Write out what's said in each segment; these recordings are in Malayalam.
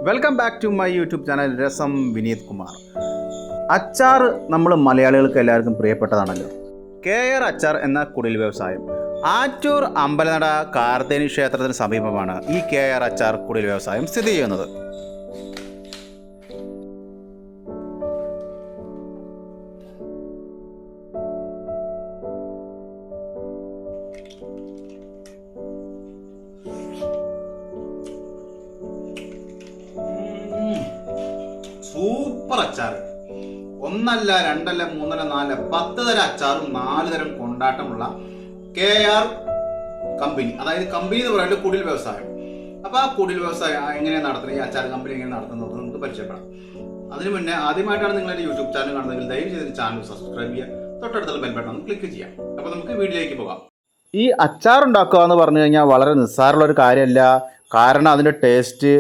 Welcome back to my YouTube channel Rasam Vineeth Kumar. അച്ചാർ നമ്മൾ മലയാളികൾക്ക് എല്ലാവർക്കും പ്രിയപ്പെട്ടതാണല്ലോ. KR അച്ചാർ എന്ന കുടിൽ വ്യവസായം ആറ്റൂർ അമ്പലനട കാർത്തേനി ക്ഷേത്രത്തിന് സമീപമാണ് ഈ KR അച്ചാർ കുടിൽ വ്യവസായം സ്ഥിതി ചെയ്യുന്നത്. സൂപ്പർ അച്ചാർ, ഒന്നല്ല രണ്ടല്ല മൂന്നല്ല നാലല്ല 10 തരം അച്ചാറും 4 തരം കൊണ്ടാട്ടമുള്ള KR കമ്പനി, അതായത് കമ്പനി എന്ന് പറയുന്നത് കുടിൽ വ്യവസായം. അപ്പൊ ആ കുടിൽ വ്യവസായം എങ്ങനെയാണ് നടത്തുന്നത്, ഈ അച്ചാർ കമ്പനി എങ്ങനെ നടത്തുന്നത് നമുക്ക് പരിചയപ്പെടാം. അതിനു മുന്നേ ആദ്യമായിട്ടാണ് നിങ്ങളുടെ യൂട്യൂബ് ചാനൽ കാണുന്നതെങ്കിൽ ദയവ് ചെയ്ത് ചാനൽ സബ്സ്ക്രൈബ് ചെയ്യുക, തൊട്ടടുത്തുള്ള ബെൽ ബട്ടൺ ഒന്ന് ക്ലിക്ക് ചെയ്യാം. അപ്പൊ നമുക്ക് വീഡിയോയിലേക്ക് പോകാം. ഈ അച്ചാർ ഉണ്ടാക്കുക എന്ന് പറഞ്ഞു കഴിഞ്ഞാൽ വളരെ നിസ്സാരമുള്ള ഒരു കാര്യമല്ല. കാരണം അതിൻ്റെ ടേസ്റ്റ്,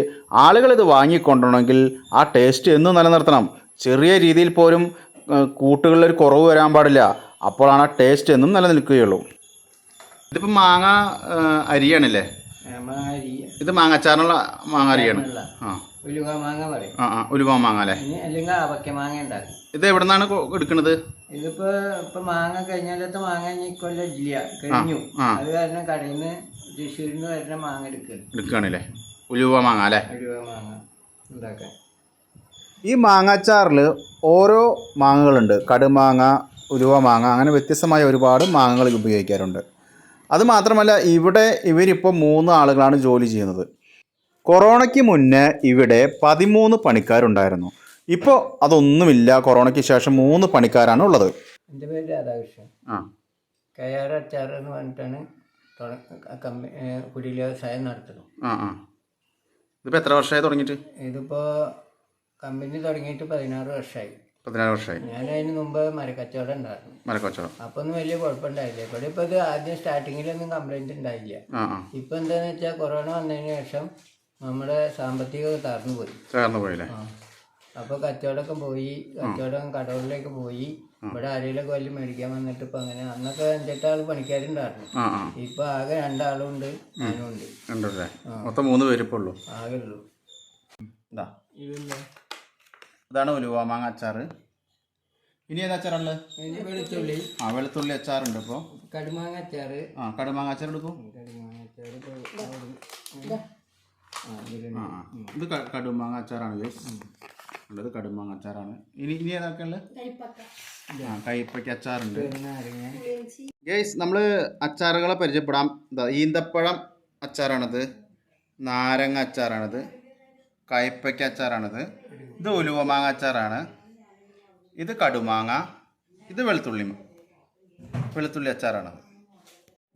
ആളുകൾ ഇത് വാങ്ങിക്കൊണ്ടുവരണമെങ്കിൽ ആ ടേസ്റ്റ് എന്നും നിലനിർത്തണം. ചെറിയ രീതിയിൽ പോലും കൂട്ടുകളിലൊരു കുറവ് വരാൻ പാടില്ല. അപ്പോഴാണ് ആ ടേസ്റ്റ് എന്നും നിലനിൽക്കുകയുള്ളൂ. ഇതിപ്പോൾ മാങ്ങ അരിയാണല്ലേ? ഇത് മാങ്ങാച്ചാറിനുള്ള മാങ്ങ അരിയാണ്. ഉലുവ മാങ്ങ അല്ലേ? അല്ലെങ്കിൽ അവക്ക മാങ്ങ ഉണ്ടാക്കും. ഇത് എവിടെ നിന്നാണ് എടുക്കുന്നത്? ഇപ്പൊ മാങ്ങ കഴിഞ്ഞാലത്തെ മാങ്ങ കൊല്ലം ഇല്ല, കഴിഞ്ഞു. അത് കാരണം കടയിൽ നിന്ന് തൃശ്ശൂരിൽ നിന്ന് വരുന്ന മാങ്ങ എടുക്കുകയാണല്ലേ? ഉലുവ മാങ്ങ അല്ലേ? ഉലുവ മാങ്ങ ഉണ്ടാക്കാൻ. ഈ മാങ്ങാച്ചാറിൽ ഓരോ മാങ്ങകളുണ്ട്. കടുമാങ്ങ, ഉലുവ മാങ്ങ, അങ്ങനെ വ്യത്യസ്തമായ ഒരുപാട് മാങ്ങകൾ ഉപയോഗിക്കാറുണ്ട്. അതുമാത്രമല്ല, ഇവിടെ ഇവരിപ്പോൾ 3 ആളുകളാണ് ജോലി ചെയ്യുന്നത്. കൊറോണയ്ക്ക് മുന്നേ ഇവിടെ 13 പണിക്കാരുണ്ടായിരുന്നു. ഇപ്പോൾ അതൊന്നുമില്ല. കൊറോണയ്ക്ക് ശേഷം 3 പണിക്കാരാണ് ഉള്ളത്. എൻ്റെ പേര് രാധാകൃഷ്ണൻ. KR അച്ചാർ എന്ന് പറഞ്ഞിട്ടാണ് കുടിൽ വ്യവസായം നടത്തുന്നത്. ഇതിപ്പോൾ എത്ര വർഷമായി തുടങ്ങിയിട്ട്? ഇതിപ്പോൾ കമ്പനി തുടങ്ങിയിട്ട് 16 വർഷമായി. ഞാൻ അതിന് മുമ്പ് മരക്കച്ചവടം ഉണ്ടായിരുന്നു. അപ്പൊ ഒന്നും വലിയ കുഴപ്പമുണ്ടായില്ല. ഇവിടെ ഇപ്പൊ ഇത് ആദ്യം സ്റ്റാർട്ടിങ്ങിലൊന്നും കംപ്ലൈന്റ് ഉണ്ടായില്ല. ഇപ്പൊ എന്താന്ന് വെച്ചാൽ കൊറോണ വന്നതിന് ശേഷം നമ്മുടെ സാമ്പത്തികം തകർന്നു പോയി. അപ്പൊ കച്ചവടമൊക്കെ പോയി, കച്ചവടം കടകളിലേക്ക് പോയി. ഇവിടെ ആരെങ്കിലൊക്കെ വലിയ മേടിക്കാൻ വന്നിട്ട് ഇപ്പൊ അങ്ങനെ അന്നൊക്കെ 5-8 ആള് പണിക്കാരുണ്ടായിരുന്നു. ഇപ്പൊ ആകെ 2 ആളും ഉണ്ട്, ഞാനും ഉണ്ട്. മൊത്തം 3 പേര് ഇപ്പോൾ ഉള്ളൂ. ആകെ ഉള്ളൂ. ഇതാണ് ഉലുവ മാങ്ങ അച്ചാർ. ഇനി ഏതാ അച്ചാറുള്ളത്? വെളുത്തുള്ളി. വെളുത്തുള്ളി അച്ചാറുണ്ട്. ഇപ്പോൾ കടുമാങ്ങ അച്ചാർ. കടുമാങ്ങ അച്ചാർ എടുക്കും. ഇത് കടുമാങ്ങ അച്ചാറാണ് ഉള്ളത്. കടുമാങ്ങ അച്ചാറാണ്. ഇനി ഏതൊക്കെ ഉള്ളത്? കയ്പയ്ക്ക അച്ചാറുണ്ട്. ഗൈസ്, നമ്മൾ അച്ചാറുകളെ പരിചയപ്പെടാം. ഈന്തപ്പഴം അച്ചാറാണിത്, നാരങ്ങ അച്ചാറാണിത്, കയ്പയ്ക്ക അച്ചാറാണിത്, ഇത് ഉലുവ മാങ്ങ അച്ചാറാണ്, ഇത് കടുമാങ്ങ, ഇത് വെളുത്തുള്ളി അച്ചാറാണ്.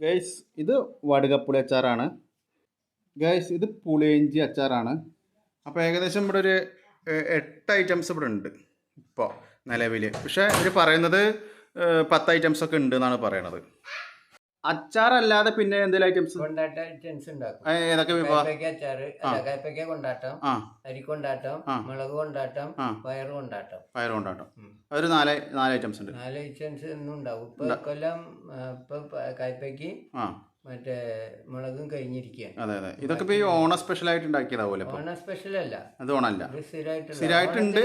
ഗൈസ്, ഇത് വടുകപ്പുളി അച്ചാറാണ്. ഗൈസ്, ഇത് പുളിയിഞ്ചി അച്ചാറാണ്. അപ്പോൾ ഏകദേശം ഇവിടെ ഒരു 8 ഐറ്റംസ് ഇവിടെ ഉണ്ട് ഇപ്പോൾ നിലവിൽ. പക്ഷേ ഇവർ പറയുന്നത് 10 ഐറ്റംസ് ഒക്കെ ഉണ്ട് എന്നാണ് പറയണത്. അച്ചാറല്ലാതെ പിന്നെ എന്തെങ്കിലും ഐറ്റംസ് ഉണ്ടാക്കും. ഏതൊക്കെ? കയ്പയ്ക്ക കൊണ്ടാട്ടം, അരിക്കൊണ്ടാട്ടം, മുളക് കൊണ്ടാട്ടം, പയറ് കൊണ്ടാട്ടം. ഒരു 4 ഐറ്റംസ് ഉണ്ട്. 4 ഐറ്റംസ് ഒന്നും ഉണ്ടാവും. ഇപ്പൊ കൊല്ലം കയ്പയ്ക്ക് മറ്റേ മുളകും കഴിഞ്ഞിരിക്കുകയാണ്. അതെ. ഇതൊക്കെ ഇപ്പൊ ഈ ഓണ സ്പെഷ്യൽ ആയിട്ട് ഉണ്ടാക്കിയതാവൂലെ? ഓണ സ്പെഷ്യൽ അല്ല, അത് ഓണല്ല, സ്ഥിരമായിട്ടുണ്ട്.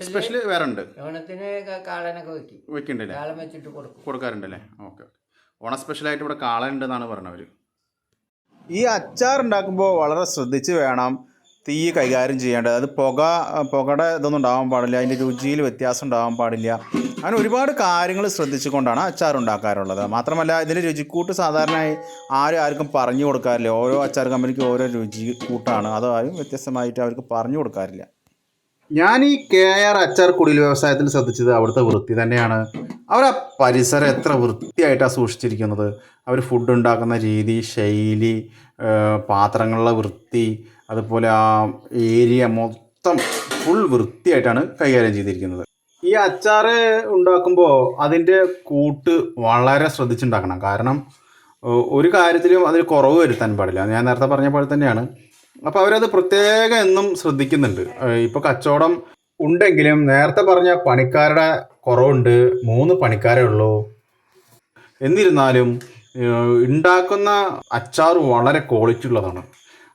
സ്പെഷ്യൽ വേറെ ഉണ്ട്. ഓണത്തിന് കാളനൊക്കെ വെക്കുന്നുണ്ടല്ലേ? കാളം വെച്ചിട്ട് കൊടുക്കാറുണ്ടല്ലേ? ഓക്കെ. ഓണ സ്പെഷ്യലായിട്ട് ഇവിടെ കാളുണ്ടെന്നാണ് പറഞ്ഞവർ. ഈ അച്ചാർ ഉണ്ടാക്കുമ്പോൾ വളരെ ശ്രദ്ധിച്ച് വേണം തീ കൈകാര്യം ചെയ്യേണ്ടത്. അത് പുകയുടെ ഇതൊന്നും ഉണ്ടാകാൻ പാടില്ല, അതിൻ്റെ രുചിയിൽ വ്യത്യാസം ഉണ്ടാകാൻ പാടില്ല. അങ്ങനെ ഒരുപാട് കാര്യങ്ങൾ ശ്രദ്ധിച്ചുകൊണ്ടാണ് അച്ചാർ ഉണ്ടാക്കാറുള്ളത്. മാത്രമല്ല, ഇതിൻ്റെ രുചിക്കൂട്ട് സാധാരണയായി ആർക്കും പറഞ്ഞു കൊടുക്കാറില്ല. ഓരോ അച്ചാർ കമ്പനിക്കും ഓരോ രുചിക്കൂട്ടാണ്, അതാരും വ്യത്യസ്തമായിട്ട് അവർക്ക് പറഞ്ഞു കൊടുക്കാറില്ല. ഞാൻ ഈ KR അച്ചാർ കുടിൽ വ്യവസായത്തിൽ ശ്രദ്ധിച്ചത് അവിടുത്തെ വൃത്തി തന്നെയാണ്. അവർ ആ പരിസരം എത്ര വൃത്തിയായിട്ടാണ് സൂക്ഷിച്ചിരിക്കുന്നത്. അവർ ഫുഡ് ഉണ്ടാക്കുന്ന രീതി, ശൈലി, പാത്രങ്ങളിലെ വൃത്തി, അതുപോലെ ആ ഏരിയ മൊത്തം ഫുൾ വൃത്തിയായിട്ടാണ് കൈകാര്യം ചെയ്തിരിക്കുന്നത്. ഈ അച്ചാർ ഉണ്ടാക്കുമ്പോൾ അതിൻ്റെ കൂട്ട് വളരെ ശ്രദ്ധിച്ചുണ്ടാക്കണം. കാരണം ഒരു കാര്യത്തിലും അതിൽ കുറവ് വരുത്താൻ പാടില്ല. ഞാൻ നേരത്തെ പറഞ്ഞ പോലെ തന്നെയാണ്. അപ്പോൾ അവരത് പ്രത്യേകം എന്നും ശ്രദ്ധിക്കുന്നുണ്ട്. ഇപ്പോൾ കച്ചവടം ഉണ്ടെങ്കിലും നേരത്തെ പറഞ്ഞ പണിക്കാരുടെ കുറവുണ്ട്, 3 പണിക്കാരേ ഉള്ളൂ. എന്നിരുന്നാലും ഉണ്ടാക്കുന്ന അച്ചാർ വളരെ ക്വാളിറ്റി ഉള്ളതാണ്.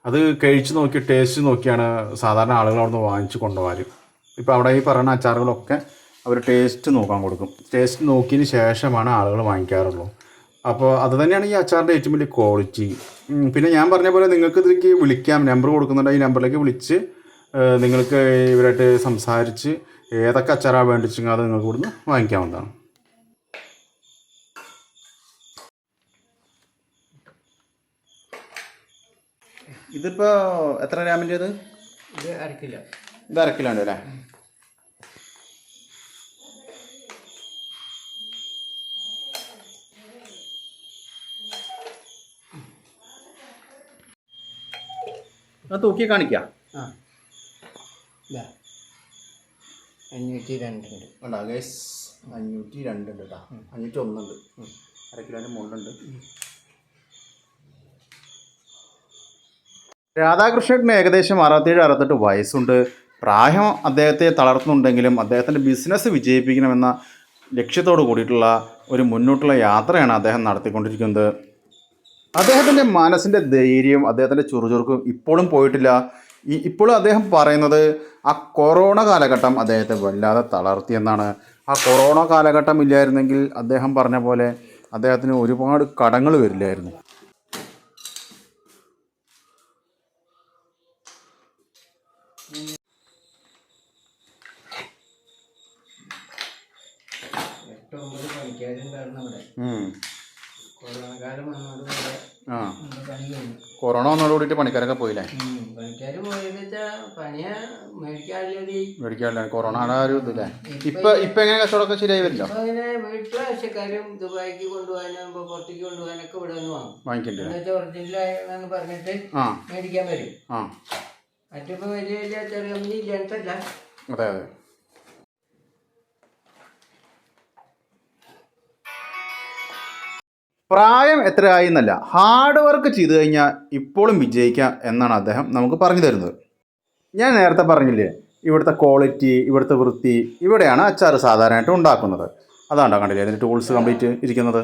അത് കഴിച്ച് നോക്കി ടേസ്റ്റ് നോക്കിയാണ് സാധാരണ ആളുകൾ അവിടെ നിന്ന് വാങ്ങിച്ച് കൊണ്ടുപോകാറ്. ഇപ്പോൾ അവിടെ ഈ പറയുന്ന അച്ചാറുകളൊക്കെ അവർ ടേസ്റ്റ് നോക്കാൻ കൊടുക്കും. ടേസ്റ്റ് നോക്കിയതിന് ശേഷമാണ് ആളുകൾ വാങ്ങിക്കാറുള്ളൂ. അപ്പോൾ അത് തന്നെയാണ് ഈ അച്ചാറിൻ്റെ ഏറ്റവും വലിയ ക്വാളിറ്റി. പിന്നെ ഞാൻ പറഞ്ഞ പോലെ നിങ്ങൾക്ക് ഇതിലേക്ക് വിളിക്കാം, നമ്പർ കൊടുക്കുന്നുണ്ട്. ഈ നമ്പറിലേക്ക് വിളിച്ച് നിങ്ങൾക്ക് ഇവരായിട്ട് സംസാരിച്ച് ഏതൊക്കെ അച്ചാറാണ് വേണ്ടിച്ചെങ്കിൽ അത് നിങ്ങൾക്ക് ഇവിടുന്ന് വാങ്ങിക്കാവുന്നതാണ്. ഇതിപ്പോൾ എത്ര ഗ്രാമിൻ്റെ ഇത്? ഇത് അരക്കില്ല. ഇത് അരക്കിലോ ഉണ്ട് അല്ലേ? അത് തൂക്കി കാണിക്കാം. 502 ഉണ്ട്. ഉണ്ടോ ഗൈസ്? 502 ഉണ്ട് കേട്ടോ. 501 ഉണ്ട്. അരക്കിലോൻ്റെ മുകളിലുണ്ട്. രാധാകൃഷ്ണന് ഏകദേശം 67-68 വയസ്സുണ്ട്. പ്രായം അദ്ദേഹത്തെ തളർത്തുന്നുണ്ടെങ്കിലും അദ്ദേഹത്തിൻ്റെ ബിസിനസ് വിജയിപ്പിക്കണമെന്ന ലക്ഷ്യത്തോട് കൂടിയിട്ടുള്ള ഒരു മുന്നോട്ടുള്ള യാത്രയാണ് അദ്ദേഹം നടത്തിക്കൊണ്ടിരിക്കുന്നത്. അദ്ദേഹത്തിൻ്റെ മനസ്സിൻ്റെ ധൈര്യം, അദ്ദേഹത്തിൻ്റെ ചുറുചുറുക്കും ഇപ്പോഴും പോയിട്ടില്ല. ഇപ്പോഴും അദ്ദേഹം പറയുന്നത് ആ കൊറോണ കാലഘട്ടം അദ്ദേഹത്തെ വല്ലാതെ തളർത്തിയെന്നാണ്. ആ കൊറോണ കാലഘട്ടം ഇല്ലായിരുന്നെങ്കിൽ അദ്ദേഹം പറഞ്ഞ പോലെ അദ്ദേഹത്തിന് ഒരുപാട് കടങ്ങൾ വരില്ലായിരുന്നു. കൊറോണ വന്നതോടുകൂടിയിട്ട് പണിക്കാരൊക്കെ പോയില്ലേ? മേടിക്കാറില്ല. കൊറോണയുടെ ഒരു ഇതില്ലേ? ഇപ്പൊ എങ്ങനെ കച്ചവടമൊക്കെ ശരിയായി വരില്ല? വീട്ടിലെ ആവശ്യക്കാരും ദുബായിക്ക് കൊണ്ടുപോകാനും പുറത്തേക്ക് കൊണ്ടുപോകാനൊക്കെ ഇവിടെ വന്ന് വാങ്ങിക്കണ്ടേ ഒറിജിനലാണെന്ന് പറഞ്ഞിട്ട് മേടിക്കാൻ വരും. മറ്റിപ്പോ വലിയ വലിയ ചെറിയ കമ്പനി ഇല്ലാത്തല്ല. അതെ അതെ. പ്രായം എത്രയായി എന്നല്ല, ഹാർഡ് വർക്ക് ചെയ്തു കഴിഞ്ഞാൽ ഇപ്പോഴും വിജയിക്കാം എന്നാണ് അദ്ദേഹം നമുക്ക് പറഞ്ഞു തരുന്നത്. ഞാൻ നേരത്തെ പറഞ്ഞില്ലേ, ഇവിടുത്തെ ക്വാളിറ്റി, ഇവിടുത്തെ വൃത്തി, ഇവിടെയാണ് അച്ചാർ സാധാരണയായിട്ട് ഉണ്ടാക്കുന്നത്. അതാണ്ടോ കണ്ടില്ലേ അതിൻ്റെ ടൂൾസ് കംപ്ലീറ്റ് ഇരിക്കുന്നത്.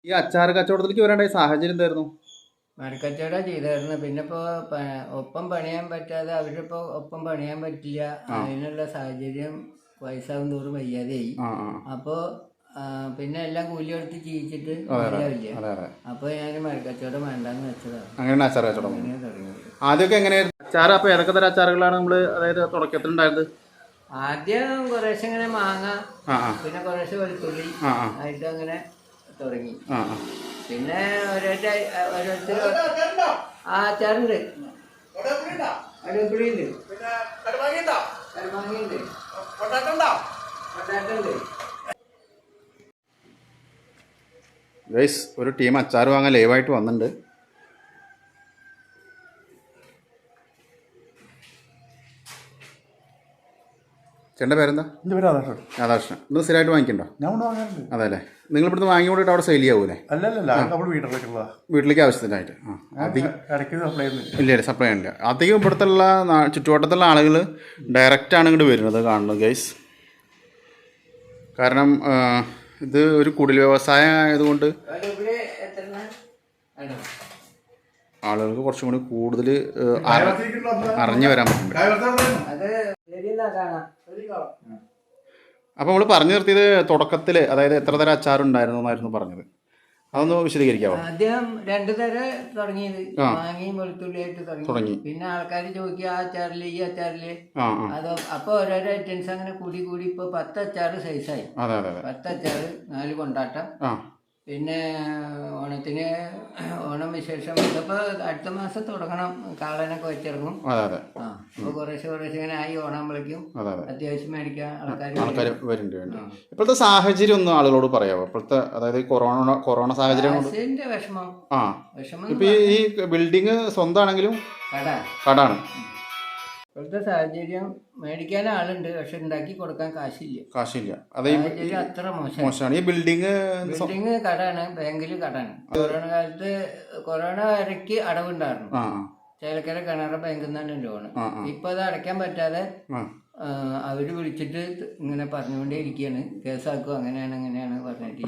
ഈ അച്ചാർ കച്ചവടത്തിലേക്ക് വരേണ്ട സാഹചര്യം എന്തായിരുന്നു? മരക്കച്ചവടം ചെയ്തായിരുന്നു. പിന്നെ ഇപ്പോൾ ഒപ്പം പണിയാൻ പറ്റാതെ അവരിപ്പോൾ ഒപ്പം പണിയാൻ പറ്റില്ല. അതിനുള്ള സാഹചര്യം വയസ്സാകും തോറും വയ്യാതെയായി. അപ്പോൾ പിന്നെ എല്ലാം കൂലി എടുത്ത് ജീവിച്ചിട്ട് ഇല്ല. അപ്പോൾ ഞാൻ മരക്കച്ചവടം വേണ്ടെന്ന് വെച്ചതാണ്. അങ്ങനെ അച്ചാർ കച്ചവടം ആദ്യമൊക്കെ എങ്ങനെയായിരുന്നു? അച്ചാർ അപ്പോൾ ഏതൊക്കെ തരം അച്ചാറുകളാണ് നമ്മൾ അതായത് തുടക്കത്തിലുണ്ടായത്? ആദ്യം കുറേശ്ശെ ഇങ്ങനെ മാങ്ങ, പിന്നെ കുറേശ്ശെ വെളുത്തുള്ളി ആയിട്ട് അങ്ങനെ തുടങ്ങി. പിന്നെ ഓരോരുത്തർ അച്ചാറുണ്ട്, അടുപ്പിടിയുണ്ട്, കരുമാങ്ങയുണ്ട്, പൊട്ടാറ്റുണ്ട്. ഗൈസ്, ഒരു ടീം അച്ചാർ വാങ്ങാൻ ലൈവായിട്ട് വന്നിട്ടുണ്ട്. ചേട്ടൻ്റെ പേരെന്താ? എൻ്റെ പേര് രാധാകൃഷ്ണൻ. രാധാകൃഷ്ണൻ. ഇന്ന് സ്ഥിരമായിട്ട് വാങ്ങിക്കണ്ടോ? ഞാൻ കൊണ്ട് വാങ്ങാറുണ്ട്. അതെ അല്ലേ? നിങ്ങൾ ഇവിടുന്ന് വാങ്ങി കൊണ്ടിട്ട് അവിടെ സെയിൽ ചെയ്യാവൂലേ? അല്ലല്ല, നമ്മൾ വീട്ടിലേക്കുള്ളതാ. വീട്ടിലേക്ക് ആവശ്യത്തിനായിട്ട്. അധികം ഇടയ്ക്ക് സപ്ലൈ ചെയ്യുന്നില്ല. ഇല്ല, സപ്ലൈ ചെയ്യണില്ല. അധികം ഇവിടുത്തെ ചുറ്റുവട്ടത്തുള്ള ആളുകൾ ഡയറക്റ്റാണ് ഇങ്ങോട്ട് വരുന്നത് കാണുന്നത് ഗൈസ്. കാരണം ഇത് ഒരു കുടിൽ വ്യവസായം ആയതുകൊണ്ട് ആളുകൾക്ക് കുറച്ചും കൂടി കൂടുതൽ അറിഞ്ഞു വരാൻ പറ്റുന്നുണ്ട്. അപ്പോൾ നമ്മൾ പറഞ്ഞു നിർത്തിയത് തുടക്കത്തിൽ, അതായത് എത്ര തരം അച്ചാറുണ്ടായിരുന്നു എന്നായിരുന്നു പറഞ്ഞത്. അതൊന്ന് വിശദീകരിക്കാമോ? ആദ്യം 2 തരം തുടങ്ങിയത്, മാങ്ങയും വെളുത്തുള്ളിയായിട്ട് തുടങ്ങി. പിന്നെ ആൾക്കാർ ചോദിക്കുക ആ അച്ചാറില് ഈ അച്ചാറില് അതോ അപ്പൊ ഓരോരോ ഐറ്റംസ് അങ്ങനെ കൂടി കൂടി ഇപ്പൊ 10 അച്ചാറ് സൈസായി. 10 അച്ചാറ്, 4 കൊണ്ടാട്ടം. പിന്നെ ഓണത്തിന് ഓണം വിശേഷം ഇതിപ്പോൾ അടുത്ത മാസം തുടങ്ങണം, കാളനൊക്കെ വെച്ചിറങ്ങും. അപ്പോൾ കുറേശ്ശെ ഇങ്ങനെ ആയി ഓണാകുമ്പോഴേക്കും അത്യാവശ്യം മേടിക്കാൻ ആൾക്കാർ വരുന്നുണ്ട്. ഇപ്പോഴത്തെ സാഹചര്യം ഒന്ന് ആളുകളോട് പറയാമോ? ഇപ്പോഴത്തെ അതായത് കൊറോണ സാഹചര്യം വിഷമം. ഇപ്പൊ ഈ ബിൽഡിങ് സ്വന്തമാണെങ്കിലും കടാണ്. ഇപ്പോഴത്തെ സാഹചര്യം മേടിക്കാൻ ആളുണ്ട്, പക്ഷെ ഉണ്ടാക്കി കൊടുക്കാൻ കാശില്ല. അത്ര മോശമാണ്. ഈ ബിൽഡിങ് കടാണ്, ബാങ്കിൽ കടാണ്. കൊറോണ കാലത്ത് കൊറോണ വരയ്ക്ക് അടവുണ്ടായിരുന്നു. ചേലക്കര കിണറ ബാങ്കിൽ നിന്നാണ് ലോണ്. ഇപ്പൊ അത് അടയ്ക്കാൻ പറ്റാതെ അവർ വിളിച്ചിട്ട് ഇങ്ങനെ പറഞ്ഞുകൊണ്ടേ ഇരിക്കുകയാണ്, കേസാക്കും, അങ്ങനെയാണ് പറഞ്ഞിട്ട്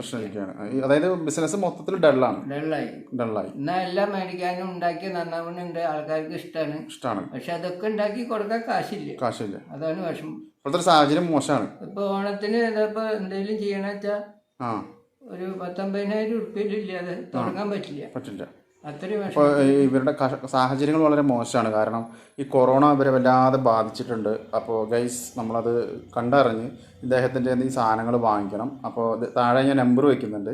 അതായത് ബിസിനസ് മൊത്തത്തിൽ ഡള്ളായി. എന്നാൽ എല്ലാം മേടിക്കാനും ഉണ്ടാക്കി നന്നാവുന്നുണ്ട്, ആൾക്കാർക്ക് ഇഷ്ടമാണ്. പക്ഷെ അതൊക്കെ ഉണ്ടാക്കി കൊടുക്കാൻ കാശില്ല. അതാണ് വിഷമം. സാഹചര്യം മോശമാണ്. ഇപ്പൊ ഓണത്തിന് ഇതപ്പോ എന്തെങ്കിലും ചെയ്യണ വെച്ചാ ഒരു 10,000-50,000 ഉറുപ്പിയിലില്ലാതെ തുടങ്ങാൻ പറ്റില്ല. അപ്പോൾ ഇവരുടെ സാഹചര്യങ്ങൾ വളരെ മോശമാണ്. കാരണം ഈ കൊറോണ ഇവരെ വല്ലാതെ ബാധിച്ചിട്ടുണ്ട്. അപ്പോൾ ഗൈസ് നമ്മളത് കണ്ടറിഞ്ഞ് ഇദ്ദേഹത്തിൻ്റെ ഈ സാധനങ്ങൾ വാങ്ങിക്കണം. അപ്പോൾ താഴെ ഞാൻ നമ്പർ വയ്ക്കുന്നുണ്ട്.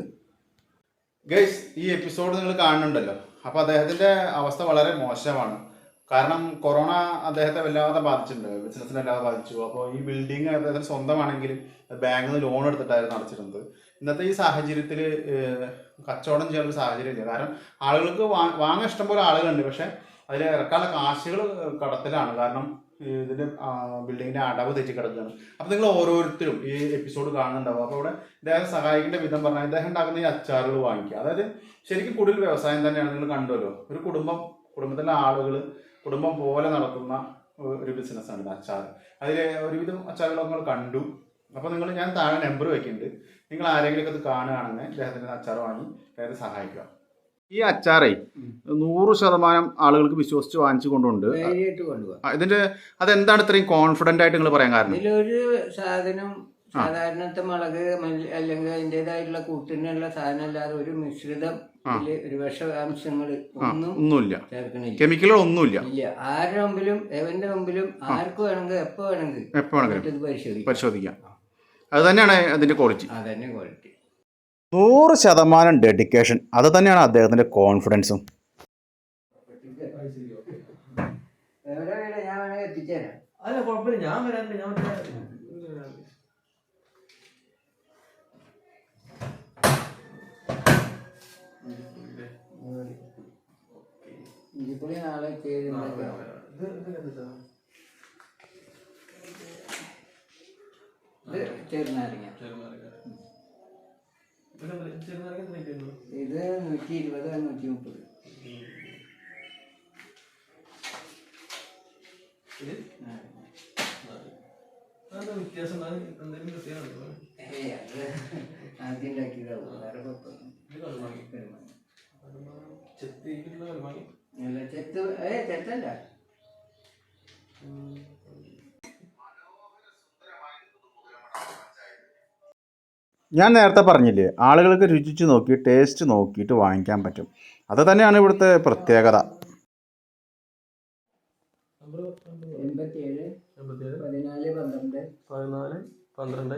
ഗൈസ് ഈ എപ്പിസോഡ് നിങ്ങൾ കാണുന്നുണ്ടല്ലോ. അപ്പോൾ അദ്ദേഹത്തിൻ്റെ അവസ്ഥ വളരെ മോശമാണ്. കാരണം കൊറോണ അദ്ദേഹത്തെ വല്ലാതെ ബാധിച്ചിട്ടുണ്ട്, ബിസിനസ്സിനെ വല്ലാതെ ബാധിച്ചു. അപ്പോൾ ഈ ബിൽഡിങ് അദ്ദേഹത്തിന് സ്വന്തമാണെങ്കിൽ ബാങ്കിൽ നിന്ന് ലോൺ എടുത്തിട്ടായിരുന്നു അടച്ചിരുന്നത്. ഇന്നത്തെ ഈ സാഹചര്യത്തിൽ കച്ചവടം ചെയ്യാനൊരു സാഹചര്യമില്ല. കാരണം ആളുകൾക്ക് വാങ്ങാൻ ഇഷ്ടംപോലെ ആളുകളുണ്ട്, പക്ഷെ അതിൽ ഇറക്കാനുള്ള കാശുകൾ കടത്തിലാണ്. കാരണം ഇതിൻ്റെ ബിൽഡിങ്ങിൻ്റെ അടവ് തെറ്റി കിടക്കുകയാണ്. അപ്പോൾ നിങ്ങൾ ഓരോരുത്തരും ഈ എപ്പിസോഡ് കാണുന്നുണ്ടാവും. അപ്പോൾ അവിടെ ഇദ്ദേഹം സഹായിക്കേണ്ട വിധം പറഞ്ഞാൽ ഇദ്ദേഹം ഉണ്ടാക്കുന്ന ഈ അച്ചാറുകൾ വാങ്ങിക്കുക. അതായത് ശരിക്കും കൂടുതൽ വ്യവസായം തന്നെയാണ്. നിങ്ങൾ കണ്ടുവല്ലോ, ഒരു കുടുംബത്തിലെ ആളുകൾ കുടുംബം പോലെ നടത്തുന്ന ഒരു ബിസിനസ്സാണ് ഇത് അച്ചാർ. അതിൽ ഒരുവിധം അച്ചാറുകളൊക്കെ നിങ്ങൾ കണ്ടു. അപ്പോൾ ഞാൻ താഴെ നമ്പർ വയ്ക്കുന്നുണ്ട്. നിങ്ങൾ ആരെങ്കിലും ഒക്കെ ഇത് കാണുകയാണെങ്കിൽ ഇദ്ദേഹത്തിൻ്റെ അച്ചാർ വാങ്ങി അദ്ദേഹത്തെ സഹായിക്കുക. ഈ അച്ചാറേ 100% ആളുകൾക്ക് വിശ്വസിച്ച് വാങ്ങിച്ചു കൊണ്ടുണ്ട്. ഇതിന്റെ അതെന്താണ് ഇത്രയും കോൺഫിഡന്റ് ആയിട്ട് നിങ്ങൾ പറയാൻ കാരണം? ഇതിലൊരു സാധനം സാധാരണത്തെ മുളക് അല്ലെങ്കിൽ അതിൻ്റെതായിട്ടുള്ള കൂട്ടിനുള്ള സാധനം അല്ലാതെ ഒരു മിശ്രിതം, ഒരു വിഷാംശങ്ങൾ ഒന്നുമില്ല, കെമിക്കലുകൾ ഒന്നുമില്ല. ആരുടെ മുമ്പിലും എവന്റെ മുമ്പിലും ആർക്ക് വേണമെങ്കിൽ എപ്പോ വേണമെങ്കിൽ പരിശോധിക്കാം. അത് തന്നെയാണ് അതിന്റെ ക്വാളിറ്റി. 100% ഡെഡിക്കേഷൻ. അത് തന്നെയാണ് അദ്ദേഹത്തിന്റെ കോൺഫിഡൻസും. ഞാൻ വേണമെങ്കിൽ എത്തിച്ചേരാം. അല്ല കുഴപ്പമില്ല, ഞാൻ വരാനുണ്ട്. ഇതിപ്പോ നാളെ ചെറുനാരങ്ങ ഇത് 120, 130. ആദ്യം ഉണ്ടാക്കിയതാവും, വേറെ ചെത്തല്ല. ഞാൻ നേരത്തെ പറഞ്ഞില്ലേ, ആളുകൾക്ക് രുചിച്ച് നോക്കി ടേസ്റ്റ് നോക്കിയിട്ട് വാങ്ങിക്കാൻ പറ്റും. അത് തന്നെയാണ് ഇവിടുത്തെ പ്രത്യേകത. 87 14 12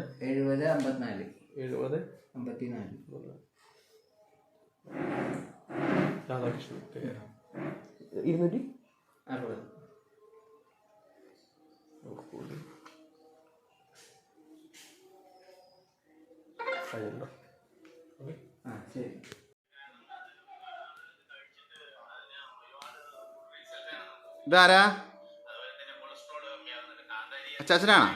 70 54 രാധാകൃഷ്ണൻ 260. ശരി. ഇതാരാ? അച്ചാച്ചനാണോ?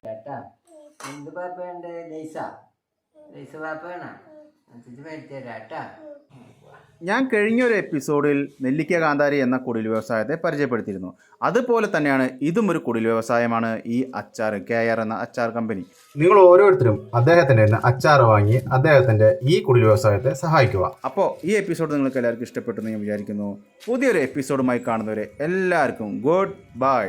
ചേട്ടാ എന്ത് പാപ്പയുണ്ട്? ലൈസ പാപ്പ വേണോ? അനുസരിച്ച് മേടിച്ചു തരാം കേട്ടാ. ഞാൻ കഴിഞ്ഞൊരു എപ്പിസോഡിൽ നെല്ലിക്ക കാന്താരി എന്ന കുടിൽ വ്യവസായത്തെ പരിചയപ്പെടുത്തിയിരുന്നു. അതുപോലെ തന്നെയാണ് ഇതും ഒരു കുടിൽ വ്യവസായമാണ്. ഈ അച്ചാർ KR എന്ന അച്ചാർ കമ്പനി. നിങ്ങൾ ഓരോരുത്തരും അദ്ദേഹത്തിൻ്റെ അച്ചാർ വാങ്ങി അദ്ദേഹത്തിൻ്റെ ഈ കുടിൽ വ്യവസായത്തെ സഹായിക്കുക. അപ്പോൾ ഈ എപ്പിസോഡ് നിങ്ങൾക്ക് എല്ലാവർക്കും ഇഷ്ടപ്പെട്ടു എന്ന് ഞാൻ വിചാരിക്കുന്നു. പുതിയൊരു എപ്പിസോഡുമായി കാണുന്നവരെ എല്ലാവർക്കും ഗുഡ് ബൈ.